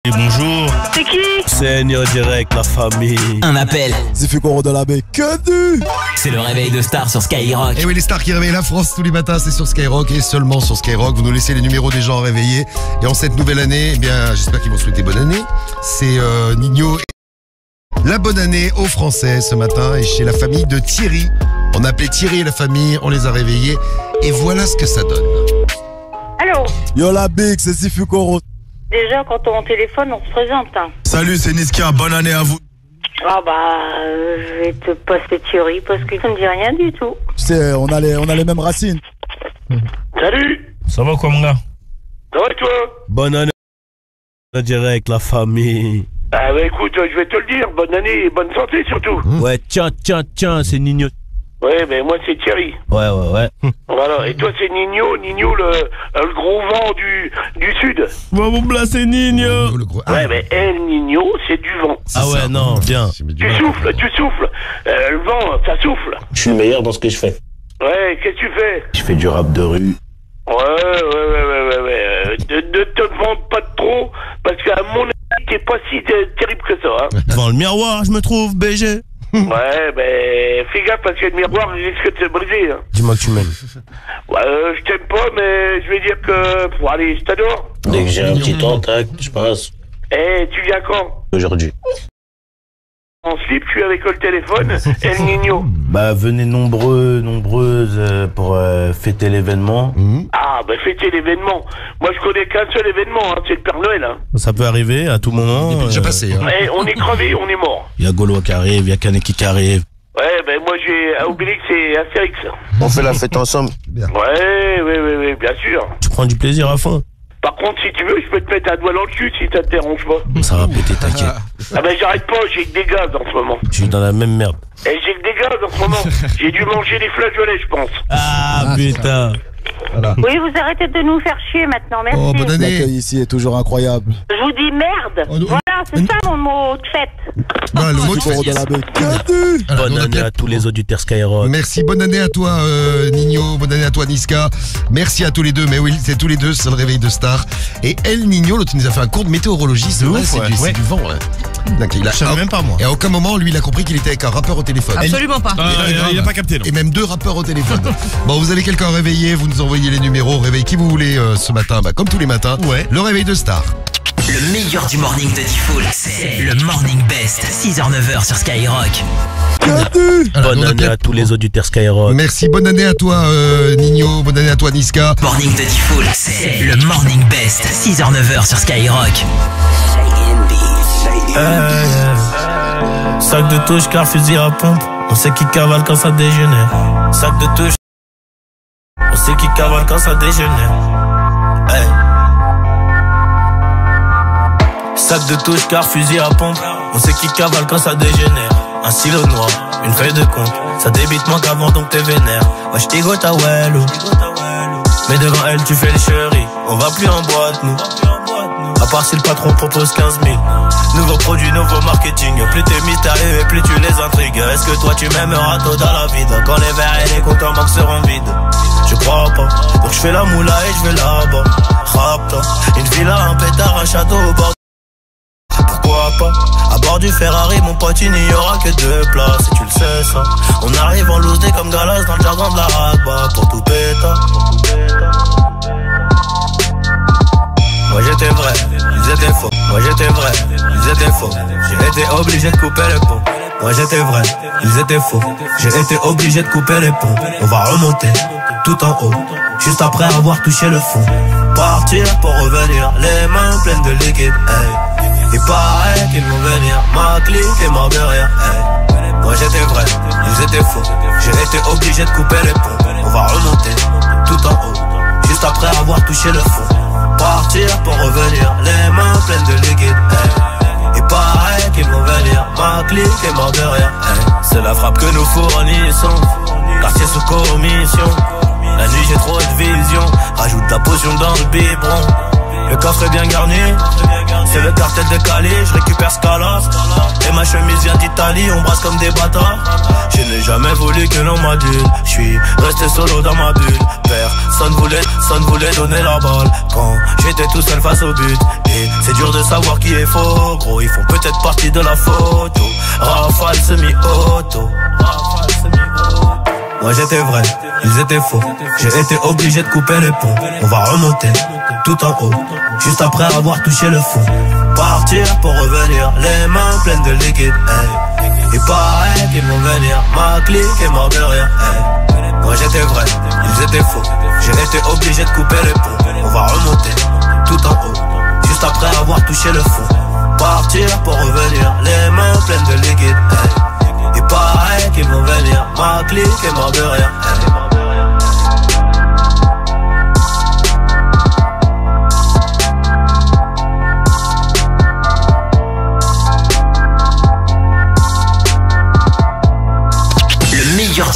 Et bonjour. C'est qui? C'est Nio Direct, la famille. Un appel. Zifukoro de la baie, que du. C'est le réveil de Star sur Skyrock. Et oui, les stars qui réveillent la France tous les matins, c'est sur Skyrock et seulement sur Skyrock. Vous nous laissez les numéros des gens réveillés. Et en cette nouvelle année, eh bien, j'espère qu'ils vont souhaiter bonne année. C'est Nino. La bonne année aux Français ce matin et chez la famille de Thierry. On a appelé Thierry et la famille, on les a réveillés. Et voilà ce que ça donne. Allô? Yo la big, c'est Zifukoro. Déjà, quand on téléphone, on se présente. Hein. Salut, c'est Niska, bonne année à vous. Ah je vais te passer Thierry parce que ça me dit rien du tout. Tu sais, on a les mêmes racines. Salut. Ça va quoi, mon gars? Ça va et toi? Bonne année, Nio Direct, la famille. Ah bah écoute, je vais te le dire, bonne année et bonne santé surtout. Ouais, tiens, c'est Nino. Ouais, mais moi c'est Thierry. Ouais. Voilà, et toi c'est Nino le gros vent du sud. Va vous placer, Nino. Ouais, mais El Nino, c'est du vent. Ah ouais, non, bien. Tu souffles. Le vent, ça souffle. Je suis le meilleur dans ce que je fais. Ouais, qu'est-ce que tu fais? Je fais du rap de rue. Ouais. Ne te vante pas trop, parce qu'à mon avis, t'es pas si terrible que ça. Hein. Devant le miroir, je me trouve BG. Ouais, mais fais gaffe parce que le miroir risque de se briser. Hein. Dis-moi que tu m'aimes. Ouais, je t'aime pas, mais je vais dire que pour aller, je t'adore. Dès que j'ai un petit temps, tac, je passe. Eh, tu viens quand? Aujourd'hui. En slip, je suis avec le téléphone, El Nino. Bah, venez nombreuses pour fêter l'événement. Ah, bah fêtez l'événement. Moi, je connais qu'un seul événement, hein, c'est le Père Noël. Hein. Ça peut arriver à tout moment. Il est déjà passé. Hein. Eh, on est crevé, on est mort. Il y a Gaulois qui arrive, il y a Kaneki qui arrive. Ouais, ben moi j'ai Obélix et Astérix. On fait la fête ensemble. Ouais, bien sûr. Tu prends du plaisir à fond. Par contre, si tu veux, je peux te mettre un doigt dans le cul si ça te dérange pas. Ça va péter, t'inquiète. Ah ben j'arrête pas, j'ai que des gaz en ce moment. Je suis dans la même merde. Et j'ai que des gaz en ce moment. J'ai dû manger des flageolets, je pense. Ah putain. Voilà. Oui, vous arrêtez de nous faire chier maintenant, merci. Oh, bonne année. L'accueil ici est toujours incroyable. Je vous dis merde. Voilà, c'est ça mon mot de fête. Non, le mot de Zifukoro fête. de la baie, que du. Alors, Bonne on a année bien- à tous les auditeurs Skyrock. Merci, bonne année à toi Nino, bonne année à toi Niska. Merci à tous les deux, mais oui, c'est tous les deux, c'est le réveil de Star. Et El Nino, l'autre, il nous a fait un cours de météorologie, c'est vrai, ouf, c'est ouais. c'est du vent. Hein. Donc, il a, Je savais même pas, moi. Et à aucun moment, lui, il a compris qu'il était avec un rappeur au téléphone. Absolument pas. Il a pas capté, non. Et même 2 rappeurs au téléphone. Bon, vous avez quelqu'un réveillé, vous nous envoyez les numéros, réveil qui vous voulez ce matin, bah, comme tous les matins. Ouais. Le réveil de Star. Le meilleur du morning de Diffoul, c'est le Morning Best. 6h-9h sur Skyrock. Alors, Bonne on a année bien- à tous les auditeurs Skyrock. Merci, bonne année à toi Nino, bonne année à toi Niska. Morning de Diffoul, c'est le Morning Best. 6h-9h sur Skyrock. Sac de touche car fusil à pompe. On sait qui cavale quand ça dégénère. Sac de touche. On sait qui cavale quand ça dégénère. Hey. Sac de touche car fusil à pompe. On sait qui cavale quand ça dégénère. Un stylo noir, une feuille de compte. Ça débite moins qu'avant donc t'es vénère. Ouais j'tigo ta wello. Mais devant elle tu fais les chéris. On va plus en boîte nous. À part si le patron propose 15 000. Nouveau produit, nouveau marketing. Plus t'es mystérieux et plus tu les intrigues. Est-ce que toi tu m'aimeras tôt dans la vide? Quand les verres et les comptes en banque seront vides? Je crois pas. Donc je fais la moula et je vais là-bas. Rapta, une villa, un pétard, un château au bord. Pourquoi pas? À bord du Ferrari, mon pote, il n'y aura que 2 places. Et tu le sais ça. On arrive en loose comme Galas dans le jargon de la Ragba. Pour tout péta. Moi j'étais vrai, ils étaient faux. Moi j'étais vrai, ils étaient faux. J'ai été obligé de couper les ponts. Moi j'étais vrai, ils étaient faux. J'ai été obligé de couper les ponts. On va remonter tout en haut, juste après avoir touché le fond. Partir pour revenir, les mains pleines de liquide. Hey. Il paraît qu'ils vont venir, ma clique est morte de rire. Hey. Moi j'étais vrai, ils étaient faux. J'ai été obligé de couper les ponts. On va remonter tout en haut, juste après avoir touché le fond. Partir pour revenir, les mains pleines de liquide. Hey. Il paraît qu'ils vont venir, ma clique est morte de rire. Hey. C'est la frappe que nous fournissons, quartier sous commission. La nuit j'ai trop de vision, rajoute la potion dans le biberon. Le coffre est bien garni, c'est le cartel de Cali. Je récupère Scala et ma chemise vient d'Italie. On brasse comme des bâtards. Je n'ai jamais voulu que l'on m'adule. Je suis resté solo dans ma bulle. Personne voulait donner la balle quand j'étais tout seul face au but. Et c'est dur de savoir qui est faux. Gros, ils font peut-être partie de la photo. Rafale semi-auto. Moi j'étais vrai, ils étaient faux. J'ai été obligé de couper les ponts. On va remonter tout en haut, juste après avoir touché le fond. Partir pour revenir, les mains pleines de liquide, hey. Il paraît qu'ils vont venir, ma clique est morte de rire, hey. Moi j'étais vrai, ils étaient faux. J'ai été obligé de couper les ponts. On va remonter tout en haut, juste après avoir touché le fond. Partir pour revenir, les mains pleines de liquide, hey. Il paraît qu'ils vont venir, ma clique est morte de rire, hey.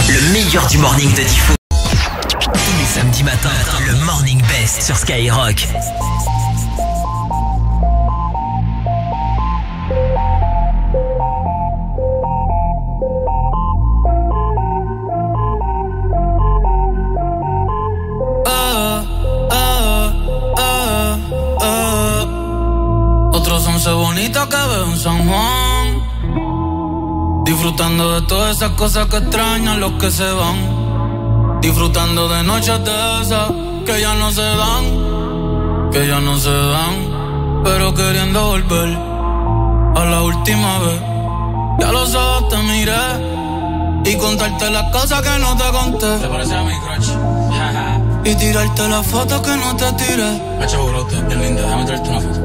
Le meilleur du morning de Diffoul. Tous les samedis matins, le Morning Best sur Skyrock. Otros 11 bonitos que veo en San Juan, disfrutando de todas esas cosas que extrañan los que se van. Disfrutando de noches de esas que ya no se dan, que ya no se dan, pero queriendo volver a la última vez. Ya a los ojos te miré y contarte las cosas que no te conté. ¿Te parece a mi crush? Y tirarte las fotos que no te tiré. Pecho brote, bien linda, déjame tirarte una foto.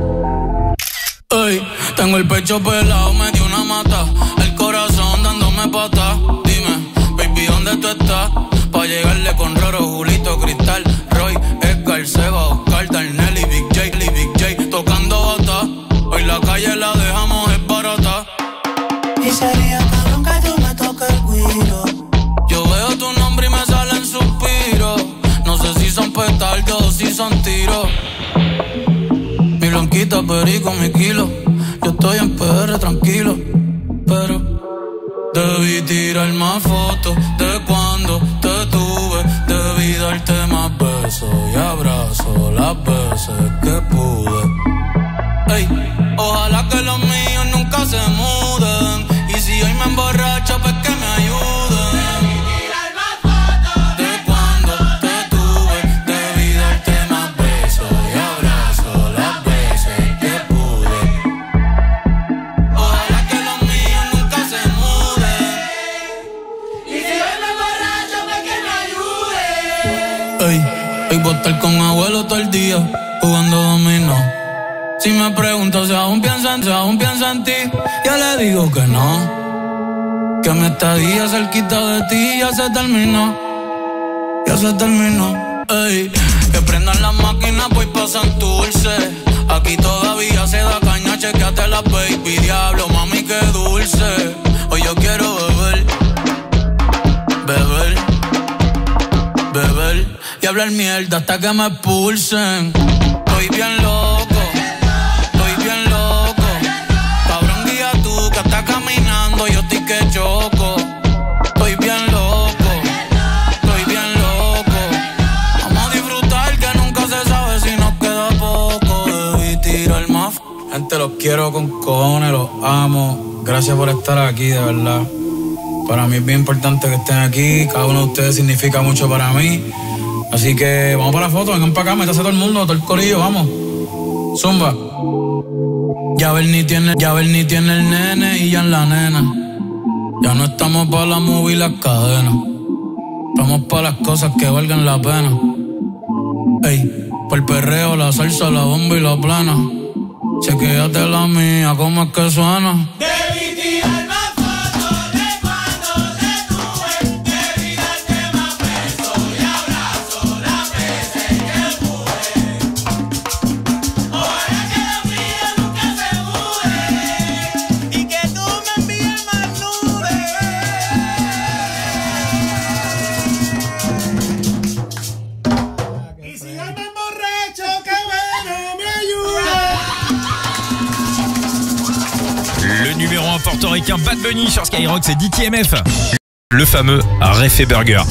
Ey, tengo el pecho pelado, me dio una mata. El corazón dándome patas. Dime, baby, ¿dónde tú estás? Pa' llegarle con Roro, Julito, Cristal, Roy, Edgar, Seba, Oscar, Darnell y Big J, tocando bata. Hoy la calle la dejamos es barata. Y sería cabrón que tú me toques el guiro. Yo veo tu nombre y me salen suspiros. No sé si son petardos o si son tiros. Mi blanquita, perico, mi kilo. Yo estoy en PR tranquilo, pero debí tirar más fotos de cuando te tuve. Debí darte más besos y abrazos las veces que pude. Ey, ojalá que los míos nunca se muden. Y si hoy me emborracho, pues que me ayuden. Hoy voy a estar con abuelo todo el día jugando dominó. Si me pregunto si aún piensa en ti, ya le digo que no. Que mi estadía cerquita de ti ya se terminó. Ya se terminó. Ey, que prendan las máquinas, voy pa' Santurce. Aquí todavía se da caña, chequeate la baby. Diablo, mami, qué dulce. Hoy yo quiero beber, beber, beber y hablar mierda hasta que me expulsen. Estoy bien loco, estoy bien loco. Cabrón, guía tú que estás caminando, yo estoy que choco. Estoy bien loco, estoy bien loco. Vamos a disfrutar que nunca se sabe si nos queda poco. Debí tirar más. Gente, los quiero con cojones, los amo. Gracias por estar aquí, de verdad. Para mí es bien importante que estén aquí. Cada uno de ustedes significa mucho para mí. Así que vamos para la foto, vengan para acá, métase todo el mundo, todo el corillo, vamos. Zumba. Ya ver ni tiene el nene y ya en la nena. Ya no estamos para la movie y las cadenas. Estamos para las cosas que valgan la pena. Ey, por el perreo, la salsa, la bomba y la plana. Chequéate la mía, ¿cómo es que suena? Debí tirar más fotos de cuando te tuve. Debí darte más besos y abrazos las veces que pude. Ojalá que lo mío nunca se mude y que tú me envíes más nubes. Y si hoy me emborracho, que bueno me numéro 1 portoricain Bad Bunny sur Skyrock, c'est DTMF. Le fameux Réfé Burger.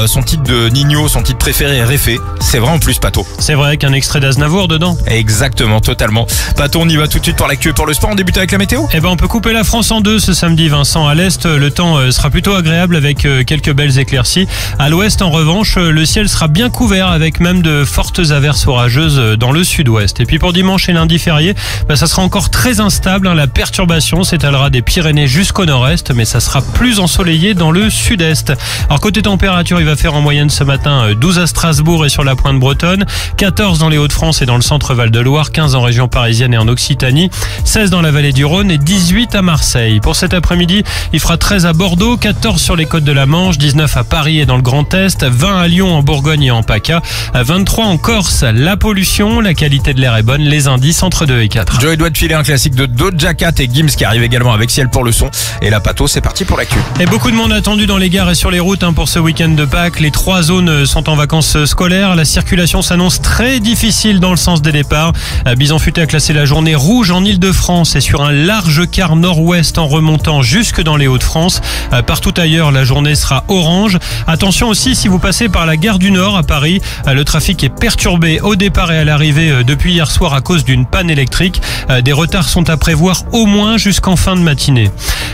Son titre de Nino, son titre préféré est Réfé. C'est vrai en plus, Pato. C'est vrai qu'un extrait d'Aznavour dedans. Exactement, totalement. Pato, on y va tout de suite pour l'actu et pour le sport. On débute avec la météo. Eh ben, on peut couper la France en deux ce samedi, Vincent. À l'est, le temps sera plutôt agréable avec quelques belles éclaircies. À l'ouest, en revanche, le ciel sera bien couvert avec même de fortes averses orageuses dans le sud-ouest. Et puis pour dimanche et lundi férié, ça sera encore très instable. La perturbation s'étalera des Pyrénées jusqu'au nord-est, mais ça sera plus ensoleillé dans le sud-est. Alors côté température, il va faire en moyenne ce matin 12 à Strasbourg et sur la pointe bretonne, 14 dans les Hauts-de-France et dans le centre Val-de-Loire, 15 en région parisienne et en Occitanie, 16 dans la vallée du Rhône et 18 à Marseille. Pour cet après-midi, il fera 13 à Bordeaux, 14 sur les côtes de la Manche, 19 à Paris et dans le Grand Est, 20 à Lyon, en Bourgogne et en PACA, 23 en Corse. La pollution, la qualité de l'air est bonne, les indices entre 2 et 4. Joey doit te filer un classique de Doja Cat et Gims qui arrive également avec Ciel pour le son. Et la Pato, c'est parti pour l'actu. Et beaucoup de monde attendu dans les gares et sur les routes pour ce week-end de Pâques. Les 3 zones sont en vacances scolaires. La circulation s'annonce très difficile dans le sens des départs. Bison Futé a classé la journée rouge en Ile-de-France et sur un large quart nord-ouest en remontant jusque dans les Hauts-de-France. Partout ailleurs, la journée sera orange. Attention aussi si vous passez par la gare du Nord à Paris. Le trafic est perturbé au départ et à l'arrivée depuis hier soir à cause d'une panne électrique. Des retards sont à prévoir au moins jusqu'en fin de matinée.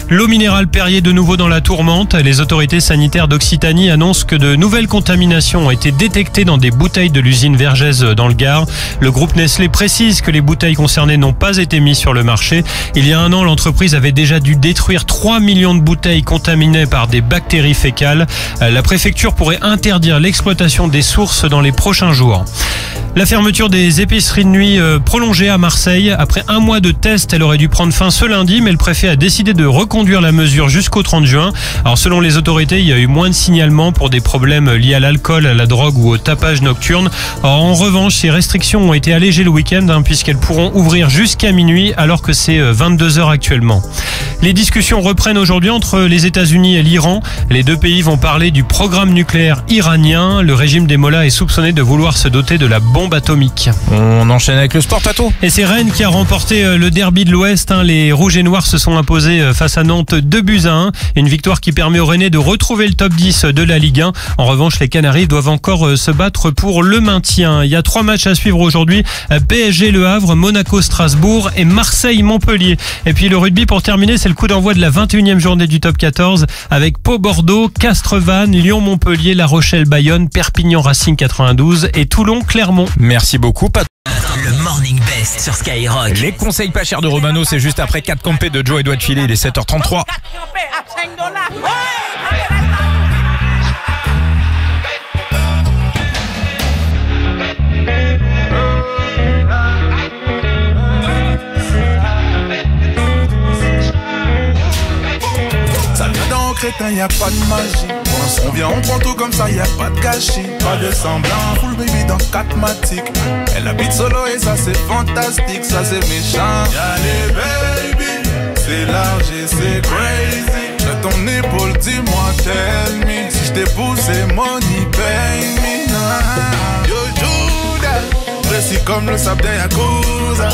L'eau minérale Perrier de nouveau dans la tourmente. Les autorités sanitaires d'Occitanie annoncent que de nouvelles contaminations ont été détectées dans des bouteilles de l'usine Vergès dans le Gard. Le groupe Nestlé précise que les bouteilles concernées n'ont pas été mises sur le marché. Il y a un an, l'entreprise avait déjà dû détruire 3 millions de bouteilles contaminées par des bactéries fécales. La préfecture pourrait interdire l'exploitation des sources dans les prochains jours. La fermeture des épiceries de nuit prolongée à Marseille. Après un mois de tests, elle aurait dû prendre fin ce lundi, mais le préfet a décidé de reconduire la mesure jusqu'au 30 juin. Alors selon les autorités, il y a eu moins de signalements pour des problèmes liés à l'alcool, à la drogue ou au tapage nocturne. Alors, en revanche, ces restrictions ont été allégées le week-end puisqu'elles pourront ouvrir jusqu'à minuit alors que c'est 22h actuellement. Les discussions reprennent aujourd'hui entre les États-Unis et l'Iran. Les deux pays vont parler du programme nucléaire iranien. Le régime des Mollahs est soupçonné de vouloir se doter de la bombe atomique. On enchaîne avec le sport, Pato. Et c'est Rennes qui a remporté le derby de l'Ouest. Les Rouges et Noirs se sont imposés face à Nantes 2-1. Une victoire qui permet aux Rennais de retrouver le top 10 de la Ligue 1. En revanche, les Canaries doivent encore se battre pour le maintien. Il y a 3 matchs à suivre aujourd'hui. PSG Le Havre, Monaco Strasbourg et Marseille Montpellier. Et puis le rugby pour terminer, c'est le coup d'envoi de la 21e journée du top 14 avec Pau Bordeaux, Castres Vannes, Lyon Montpellier, La Rochelle Bayonne, Perpignan Racing 92 et Toulon Clermont. Merci beaucoup, Pato. Le Morning Best sur Skyrock. Les conseils pas chers de Romano, c'est juste après 4 campés de Joe et doit te filer, il est 7h33. Ça vient d'un crétin, y a pas de magie. On vient, on prend tout comme ça, y a pas de gâchis. Pas de semblant, full baby dans 4 matiques. Elle habite solo et ça c'est fantastique, ça c'est méchant. Y'a les baby, c'est large et c'est crazy. J'ai ton épaule, dis-moi, tell me. Si j't'épouse, c'est money, pay me. Yo Judas, précis comme le sable d'un Yakuza.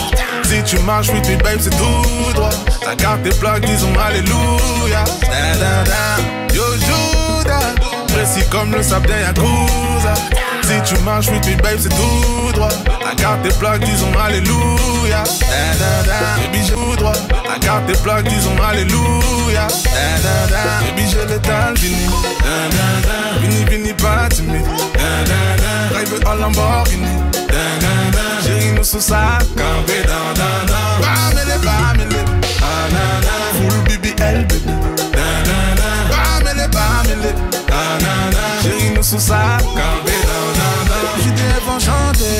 Si tu marches, oui, puis babe, c'est tout droit. Ta carte tes plaques, disons alléluia. Da, da, da. Yo Judas, précis comme le sable d'un Yakuza. Si tu marches, oui, puis babe, c'est tout droit. Ta carte tes plaques, disons alléluia. Da, da, da. Baby, j'ai tout droit. Ta carte tes plaques, disons alléluia. Da, da, da. Baby, j'ai l'étal, vini. Da, da, da. Vini, vini, pas timide. Da, da, da. Drive en Lamborghini. Da, da, da. Chérie, nous sous ça, campé dans, dans, dans. Bamele, bamele. Ah, na, na. Full BBL, baby. Da, da, da. Bamele, bamele. Ah, na, na. Chérie, nous sous ça, campé dans, dans, dans. J'étais enchanté,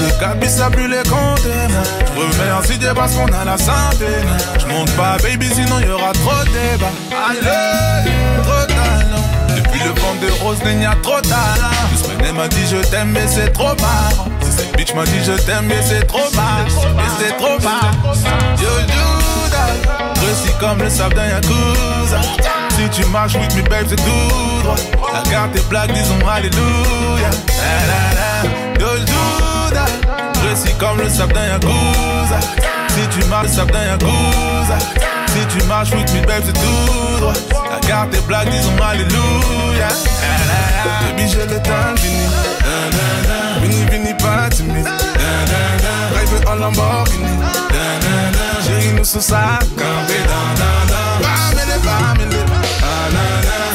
j'ai capé ça plus les compter. Remercie Dieu parce qu'on a la santé. J'monte pas, baby, sinon y'aura trop de débat. Allez, trop talent. Depuis le vent de rose, il y a trop talent. Juste m'a dit je t'aime, mais c'est trop marrant. Cette bitch m'a dit je t'aime, mais c'est trop marrant. Mais c'est trop marrant. Yo Judas, précis comme le sable d'un Yakuza. Si tu marches with me, babe, c'est tout droit. La carte est blague, disons alléluia. Da, da, da. Yo Judas, précis comme le sable d'un Yakuza. Si tu marches le sable d'un Yakuza. Si tu marches with me, babe, c'est tout droit. Regarde tes blagues, disons alléluia. Baby, j'ai le temps fini. Vini, pas timide. Drive en Lamborghini. Chérie, nous sous ça, campé. Bamele.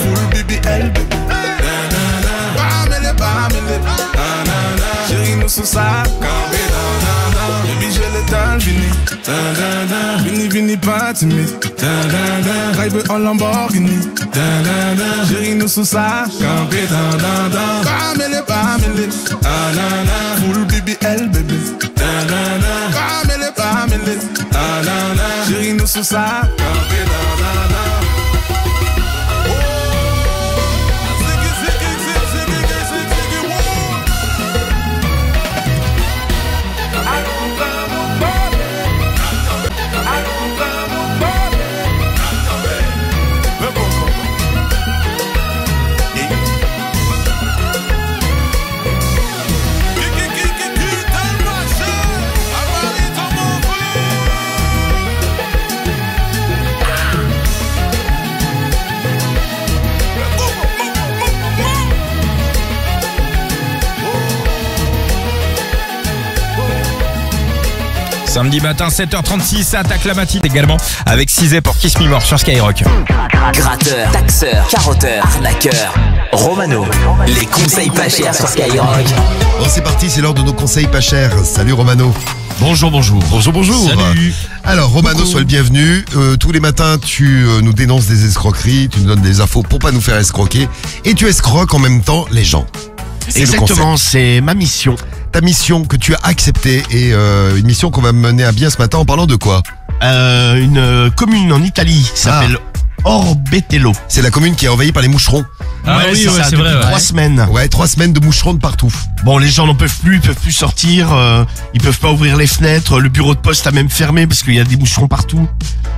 Full BBL, baby. Bamele. Chérie, nous sous ça, campé. Baby, j'ai le temps fini. Vini, pas timide. Drive en Lamborghini. Chérie, nous sous ça, campé. Bamele. Full BBL, baby. Bamele. Chérie, nous sous ça, campé. Samedi matin, 7h36, ça attaque la matinée également avec Cizé pour Kiss Me More sur Skyrock. Gratteur, taxeur, carotteur, arnaqueur. Romano, les conseils pas chers sur Skyrock. Bon, c'est parti, c'est l'heure de nos conseils pas chers. Salut Romano. Bonjour. Salut. Alors Romano, sois le bienvenu. Tous les matins, tu nous dénonces des escroqueries, tu nous donnes des infos pour pas nous faire escroquer. Et tu escroques en même temps les gens. Exactement, c'est ma mission. Ta mission que tu as acceptée et une mission qu'on va mener à bien ce matin en parlant de quoi? Une commune en Italie qui s'appelle Orbetello. C'est la commune qui est envahie par les moucherons. Ah oui, c'est ça, c'est depuis vrai. 3 semaines. Ouais, 3 semaines de moucherons de partout. Bon, les gens n'en peuvent plus, ils peuvent plus sortir, ils peuvent pas ouvrir les fenêtres, le bureau de poste a même fermé parce qu'il y a des moucherons partout.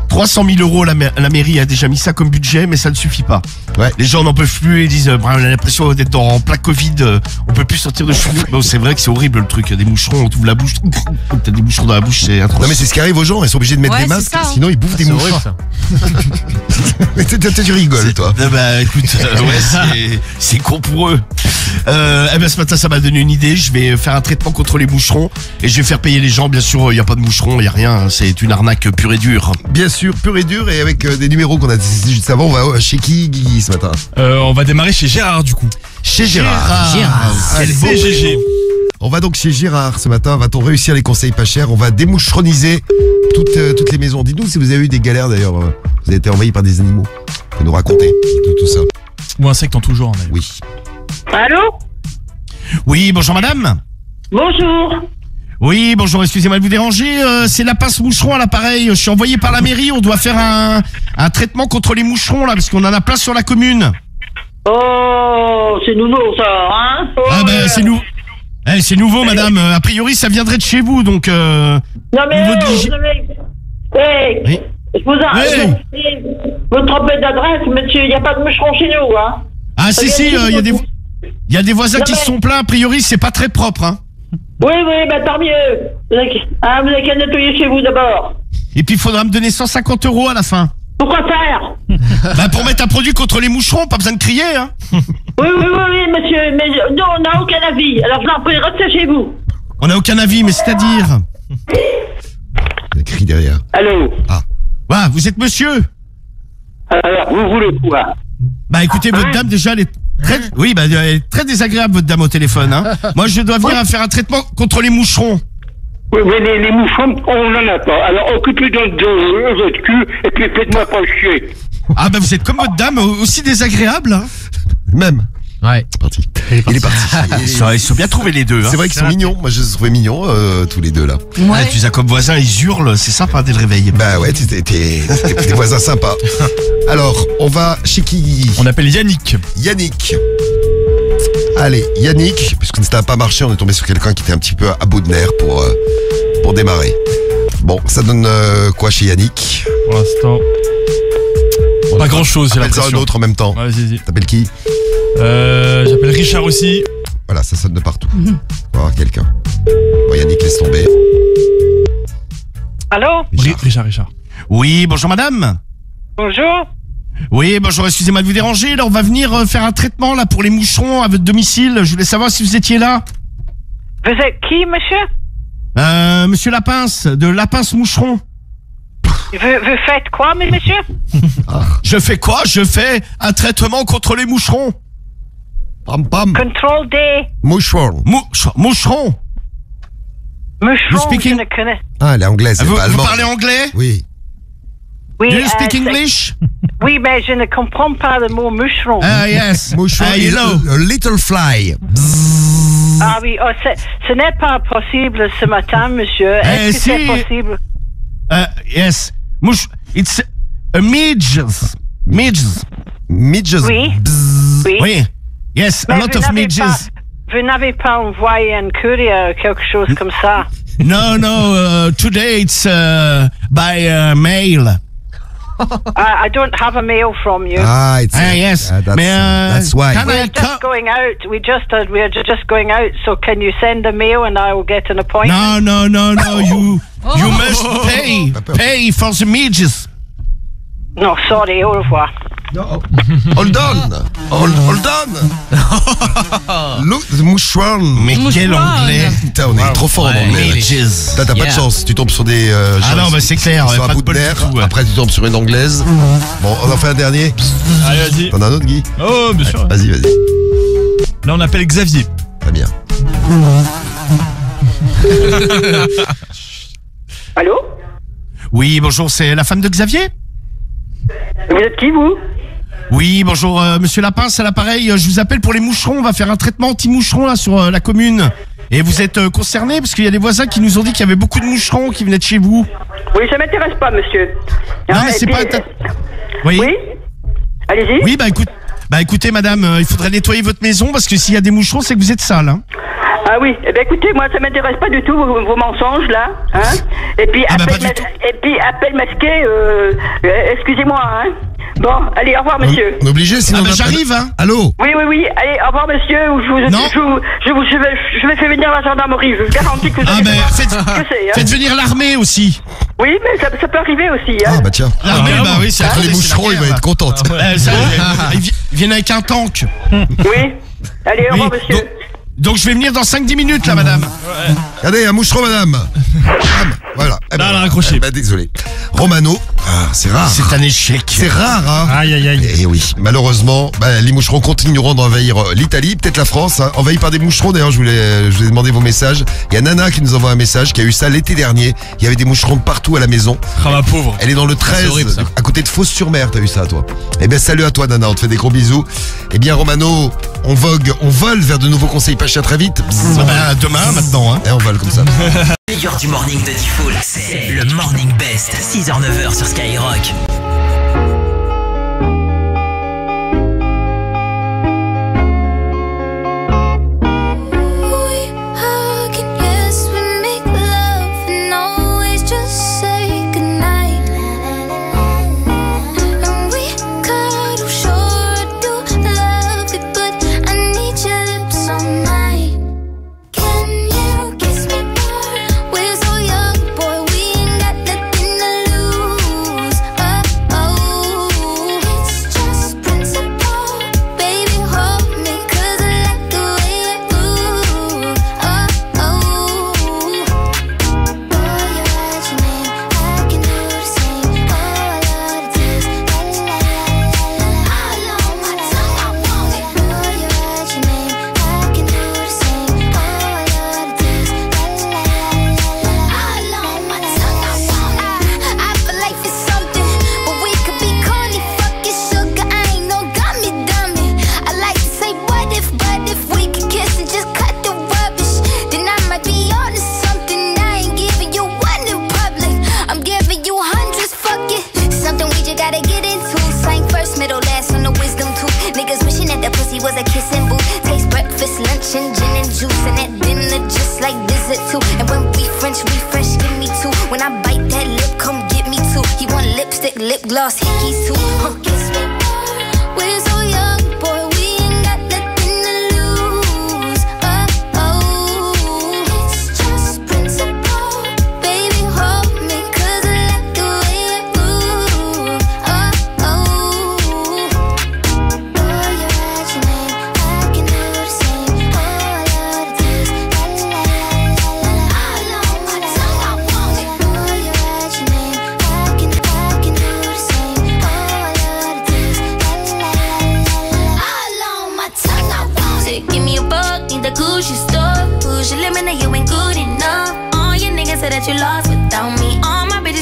300 000 euros, la mairie a déjà mis ça comme budget, mais ça ne suffit pas. Ouais. Les gens n'en peuvent plus, ils disent, on a l'impression d'être en plein Covid, on peut plus sortir de chez nous. Bon, c'est vrai que c'est horrible le truc, il y a des moucherons, on t'ouvre la bouche, t'as des moucherons dans la bouche, c'est atroce. Non mais c'est ce qui arrive aux gens, ils sont obligés de mettre des masques, sinon ils bouffent des mouches. Mais tu rigoles toi. Bah écoute, c'est con pour eux. Ce matin ça m'a donné une idée, je vais faire un traitement contre les moucherons et je vais faire payer les gens, bien sûr, il n'y a pas de moucherons, il n'y a rien, c'est une arnaque pure et dure. Bien sûr, pur et dur, et avec des numéros qu'on a décidé juste avant. On va chez qui, Guigui, ce matin? On va démarrer chez Gérard du coup. Chez Gérard. Quel beau GG. On va donc chez Gérard ce matin. Va-t-on réussir les conseils pas chers? On va démoucheroniser toutes les maisons. Dites-nous si vous avez eu des galères d'ailleurs. Vous avez été envahi par des animaux. Vous nous raconter tout ça. Ou insectes en tout genre. Oui. Allô? Oui, bonjour madame. Bonjour. Oui, bonjour, excusez-moi de vous déranger, c'est la pince moucheron à l'appareil, je suis envoyé par la mairie, on doit faire un traitement contre les moucherons là, parce qu'on en a plein sur la commune. Oh, c'est nouveau ça, hein? Ah ben c'est nouveau. C'est nouveau madame, a priori ça viendrait de chez vous, donc Non mais, niveau de hey, je vous vous trompez d'adresse, monsieur, il n'y a pas de moucherons chez nous, hein? Ah si, il y a des voisins qui se sont plaints, a priori c'est pas très propre, hein. Oui, bah tant mieux. Vous avez qu'à nettoyer chez vous d'abord. Et puis il faudra me donner 150 € à la fin. Pourquoi faire? Bah pour mettre un produit contre les moucherons, pas besoin de crier, hein. Oui, monsieur, mais nous on n'a aucun avis. Alors je vous en prie, restez chez vous. On n'a aucun avis, mais c'est-à-dire... Il y a cri derrière. Allô? Ah. Ouais, vous êtes monsieur? Alors, vous voulez quoi? Bah écoutez, votre dame déjà, elle est très... Oui, bah elle est très désagréable, votre dame au téléphone, hein. Moi, je dois venir faire un traitement contre les moucherons. Oui, mais les moucherons, on n'en a pas. Alors occupez donc de votre cul et puis faites-moi pas chier. Ah bah vous êtes comme votre dame, aussi désagréable, hein. Même. Ouais. C'est parti. Il est parti. Ils sont bien trouvés les deux, hein. C'est vrai qu'ils sont mignons. Moi, je les ai trouvés mignons, tous les deux là. Ouais. Tu les as comme voisins, ils hurlent, c'est sympa dès le réveil. Bah ouais, t'es des voisins sympas. Alors, on va chez qui? On appelle Yannick. Yannick. Allez, Yannick, puisque ça n'a pas marché, on est tombé sur quelqu'un qui était un petit peu à bout de nerfs pour démarrer. Bon, ça donne quoi chez Yannick? Pour l'instant, pas grand chose, j'ai l'impression. Appelle un autre en même temps. Ouais, vas-y. T'appelles qui? J'appelle Richard aussi. Voilà, ça sonne de partout. On va avoir quelqu'un. Bon, Yannick, laisse tomber. Allô? Richard. Oui, bonjour madame. Bonjour. Oui, bonjour, excusez-moi de vous déranger. Là, on va venir faire un traitement là pour les moucherons à votre domicile. Je voulais savoir si vous étiez là. Vous êtes qui, monsieur? Monsieur Lapince, de Lapince Moucheron. Vous faites quoi, monsieur? Je fais quoi? Je fais un traitement contre les moucherons. Pam pam. Contrôle des... Moucheron. Moucheron. Moucherons, je ne connais. Ah, elle est anglaise, Vous, pas vous allemande. parlez anglais? Oui. Oui, Do you speak c'est- English? Oui, mais je ne comprends pas le mot moucheron. Ah, yes. Moucheron, a little fly. Ah oui, oh, ce n'est pas possible ce matin, monsieur. Est-ce que c'est possible? Yes. It's a midges. Midges. Midges. Oui. Oui. Oui. Yes, Mais a lot vous of n'avez midges. Vous n'avez pas envoyé un courrier ou quelque chose comme ça? No, today it's by mail. I don't have a mail from you. Ah, it's yes. that's why. We're just going out. We're just going out. So can you send a mail and I will get an appointment? No. You must pay for the midges. No, sorry. Au revoir. Hold on. Look, the moucheron. Mais quel anglais. Putain, on est trop fort en anglais. Midges. T'as pas de chance, tu tombes sur des Ah non, bah c'est clair, ils sont à pas bout de de bol nerfs. du tout, ouais. Après tu tombes sur une anglaise. Bon, on en fait un dernier. Allez, vas-y. T'en as un autre, Guy? Oh, bien sûr. Vas-y. Là, on appelle Xavier. Très bien. Allô? Oui, bonjour, c'est la femme de Xavier? Vous êtes qui, vous? Oui, bonjour, monsieur Lapince, à l'appareil. Je vous appelle pour les moucherons. On va faire un traitement anti-moucherons là sur la commune. Et vous êtes concerné parce qu'il y a des voisins qui nous ont dit qu'il y avait beaucoup de moucherons qui venaient de chez vous. Oui, ça m'intéresse pas, monsieur. Non, mais et c'est puis- pas... Oui. Oui? Allez-y. Oui, écoutez, madame, il faudrait nettoyer votre maison parce que s'il y a des moucherons, c'est que vous êtes sale. Hein. Ah oui, eh bien écoutez, moi ça m'intéresse pas du tout vos mensonges là, hein. Et puis appel masqué, excusez-moi, hein. Bon, allez, au revoir monsieur. On est obligé, sinon. J'arrive, hein. Allô? Oui, allez, au revoir monsieur, ou je vais faire venir la gendarmerie, je vous garantis que vous allez savoir ce que c'est, hein. Faites venir l'armée aussi. Oui, mais ça peut arriver aussi, hein. Ah bah tiens. L'armée, bah oui, c'est Entre les moucherons, il va être contente. Ils viennent avec un tank. Oui. Allez, au revoir monsieur. Donc je vais venir dans 5-10 minutes là, madame. Regardez, un moucheron, madame. Voilà. Eh ben, raccroché. Désolé. Romano, c'est rare. C'est un échec. C'est rare, hein. Aïe. Et oui, malheureusement, les moucherons continueront d'envahir l'Italie, peut-être la France, hein, envahis par des moucherons. D'ailleurs, je vous ai demandé vos messages. Il y a Nana qui nous envoie un message, qui a eu ça l'été dernier. Il y avait des moucherons de partout à la maison. Ah, ma pauvre. Elle est dans le 13, C'est horrible, ça. à côté de Fos-sur-Mer. T'as vu ça, toi? Eh bien, salut à toi, Nana. On te fait des gros bisous. Eh bien, Romano, on vole vers de nouveaux conseils pas chers très vite. Demain, maintenant, hein. Et on vole comme ça. Le meilleur du morning de Diffoul, c'est le Morning Best, 6h-9h sur Skyrock. Lip gloss, hickeys too. Kiss me more. We're so young, boy. We ain't got nothing to lose. It's just principle. Baby, hold me, 'cause I like the way it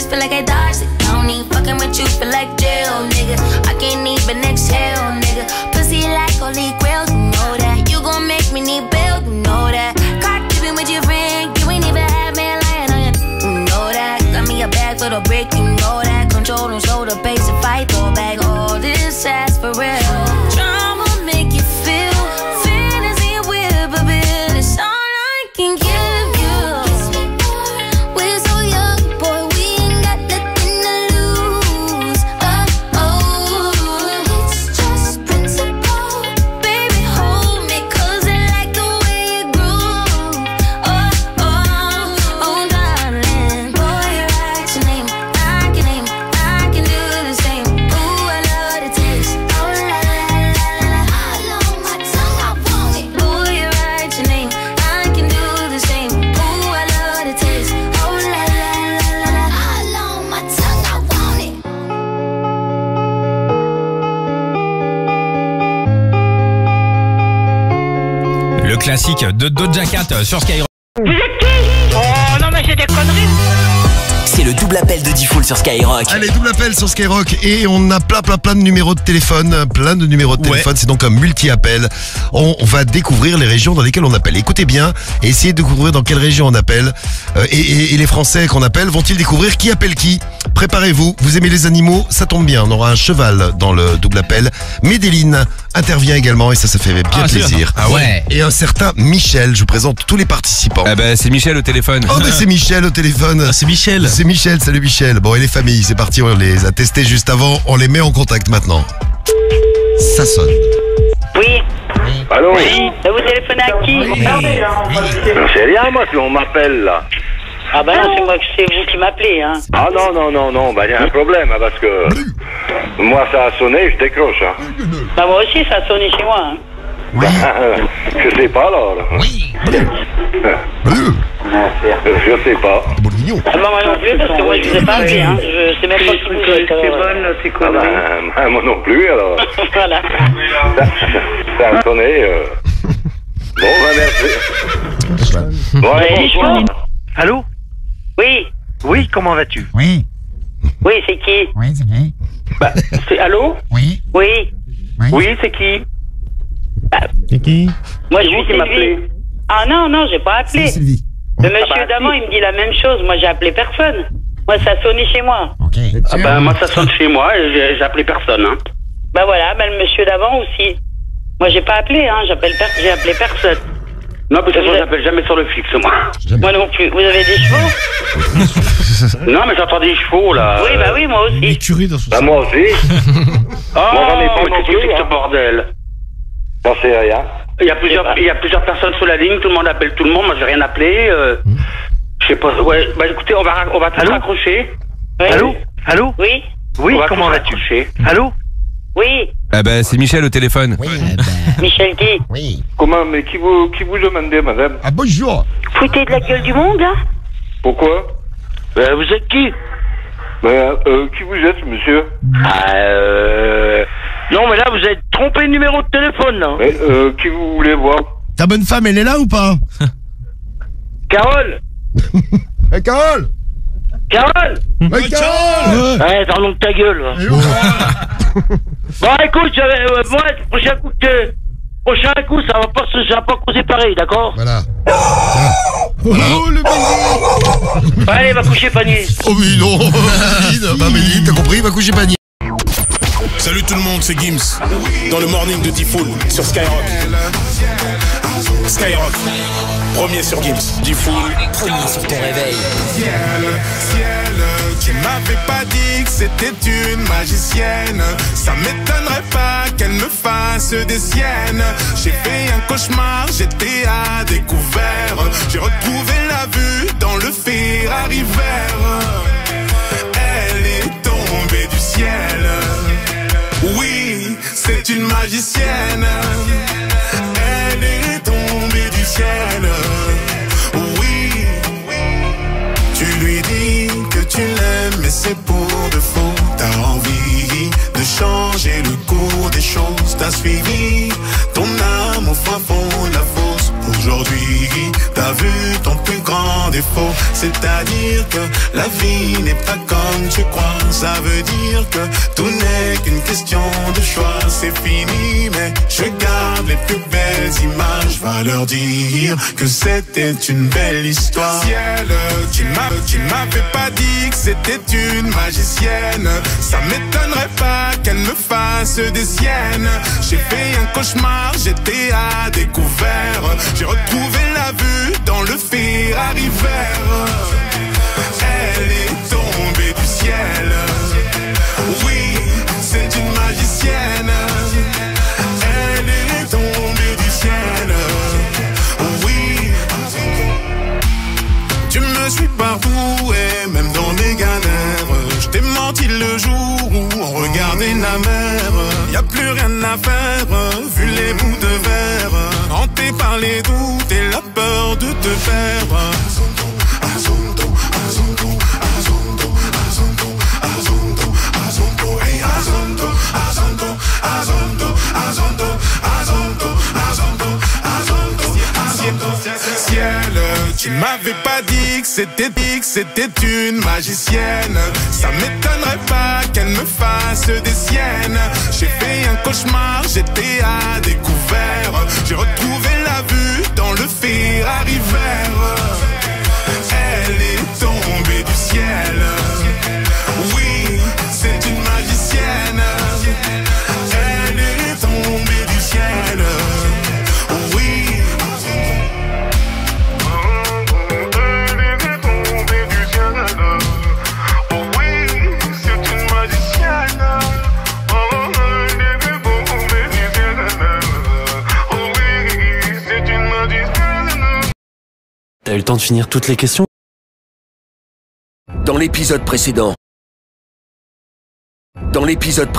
just feel like I dodged it. I don't even fucking with you, feel like jail, nigga. I can't even exhale, nigga. Pussy like holy grail, you know that. You gon' make me need bail, you know that. Caught keeping with your friend, you ain't even had man lying on you, you know that. Got me a bag for the brick, you know that. Control and shoulder, pace and fight, throw back all this ass for real. Drama make you feel, fantasy and weird, but it's all I can give you. We're so young, boy, we ain't got nothing to lose. It's just principle. Baby, hold me, 'cause I like the way you groove. Darling, boy, you write your name. I can do the same. Ooh, I love the taste. Oh, la, la, la, la. All on my tongue, I want it. Boy, you write your name. I can do the same. Ooh, I love the taste. Oh, la, la, la, la, la. All on my tongue, I want it. Le classique de Doja Cat sur Skyrock. Vous êtes qui? Oh non mais c'est des conneries. C'est le double appel de Diffoul sur Skyrock. Allez, double appel sur Skyrock et on a plein de numéros de téléphone, c'est donc un multi-appel. On va découvrir les régions dans lesquelles on appelle. Écoutez bien et essayez de découvrir dans quelle région on appelle et les Français qu'on appelle vont-ils découvrir qui appelle qui. Préparez-vous, vous aimez les animaux, ça tombe bien, on aura un cheval dans le double appel. Médéline intervient également et ça fait bien plaisir. Ah ouais. Et un certain Michel, je vous présente tous les participants. Ah ben c'est Michel au téléphone. Oh ben c'est Michel au téléphone. C'est Michel. C'est Michel, salut Michel. Bon et les familles, c'est parti, on les a testés juste avant, on les met en contact maintenant. Ça sonne. Oui. Allô? Oui. Vous téléphonez à qui? C'est rien, moi, si on m'appelle, là. Ah bah non, c'est vous qui m'appelez, hein. Ah non, bah il y a un problème, hein, parce que moi, ça a sonné, je décroche, hein. Bah moi aussi, ça a sonné chez moi, hein. Je sais pas, alors. Oui. Je sais pas. Ah bah moi non plus, parce que moi je vous ai pas appelé, hein. Je sais même pas qui vous êtes. C'est bonne, c'est quoi? Moi non plus, alors. Voilà. Ça a sonné, Bon, bah merci. Bon, allez, bonsoir. Allô? Oui. Oui, comment vas-tu? Oui, c'est qui? Oui, c'est qui? Bah, c'est allô? Oui. Oui, c'est qui? C'est qui? Moi je suis Sylvie. Ah non, j'ai pas appelé. Le monsieur d'avant, il me dit la même chose. Moi, j'ai appelé personne. Moi, ça a sonné chez moi. Ah ben, moi, ça sonne chez moi et j'ai appelé personne, hein. Bah voilà, le monsieur d'avant aussi. Moi, j'ai pas appelé, hein. J'ai appelé personne. Non, de toute façon, j'appelle jamais sur le fixe, moi. Moi non plus. Vous avez des chevaux? Non, mais j'entends des chevaux, là. Oui, bah oui, moi aussi. L'écurie dans son Bah, moi aussi. Oh, moi, j'en ai pas mais non qu'est-ce que plus, c'est que ce hein. bordel? J'en sais rien. Il y a plusieurs personnes sur la ligne, tout le monde appelle tout le monde, moi j'ai rien appelé. Je sais pas. Ouais, bah écoutez, on va tout raccrocher. Oui. Allô? Oui. Oui, comment vas-tu? Allô? Oui. Ah ben c'est Michel au téléphone. Michel qui? Oui. Comment, mais qui vous demandez, madame? Ah bonjour. Foutez de la gueule du monde, là? Pourquoi? Vous êtes qui? Qui vous êtes, monsieur? Non, mais là, vous avez trompé le numéro de téléphone, là. Mais, qui vous voulez voir? Ta bonne femme, elle est là ou pas? Carole! Hey, Carole! Carole! Hey, Carole! Ouais, dans le nom de ta gueule, va. Bon, écoute, moi, prochain coup, ça va pas causer pareil, d'accord? Voilà. Oh, le bélier! Allez, va coucher panier. Oh oui, non. Méline, t'as compris? Va coucher panier. Salut tout le monde, c'est Gims dans le morning de Diffoul sur Skyrock. Skyrock, premier sur Gims. Diffoul, premier sur ton réveil. Ciel, tu m'avais pas dit que c'était une magicienne. Ça m'étonnerait pas qu'elle me fasse des siennes. J'ai fait un cauchemar, j'étais à découvert. J'ai retrouvé la vue dans le Ferrari vert. Elle est tombée du ciel. Oui, c'est une magicienne. Elle est tombée du ciel. Oui, tu lui dis que tu l'aimes, mais c'est pour de faux. T'as envie de changer le cours des choses. T'as suivi ton âme au fin fond de la fosse. Aujourd'hui, t'as vu ton plus grand défaut. C'est-à-dire que la vie n'est pas comme tu crois. Ça veut dire que tout n'est qu'une question de choix. C'est fini, mais je garde les plus belles images. Va leur dire que c'était une belle histoire. Ciel, tu m'avais pas dit que c'était une magicienne. Ça m'étonnerait pas qu'elle me fasse des siennes. J'ai fait un cauchemar, j'étais à découvert. J'ai retrouvé la vue dans le Ferrari vert. Elle est tombée du ciel. Oui, c'est une magicienne. Elle est tombée du ciel. Oui. Tu me suis partout et même dans mes galères. Je t'ai menti le jour où on regardait la mer. Y a plus rien à faire, vu les bouts de verre. Hanté par les doutes et la peur de te perdre. Ciel, tu m'avais pas dit que c'était une magicienne. Ça m'étonnerait pas qu'elle me fasse des siennes. J'ai fait un cauchemar, j'étais à découvert. J'ai retrouvé la vue dans le Ferrari vert. Elle est tombée du ciel. Oui, c'est une magicienne. Elle est tombée du ciel. Oui. T'as eu le temps de finir toutes les questions? Dans l'épisode précédent. Dans l'épisode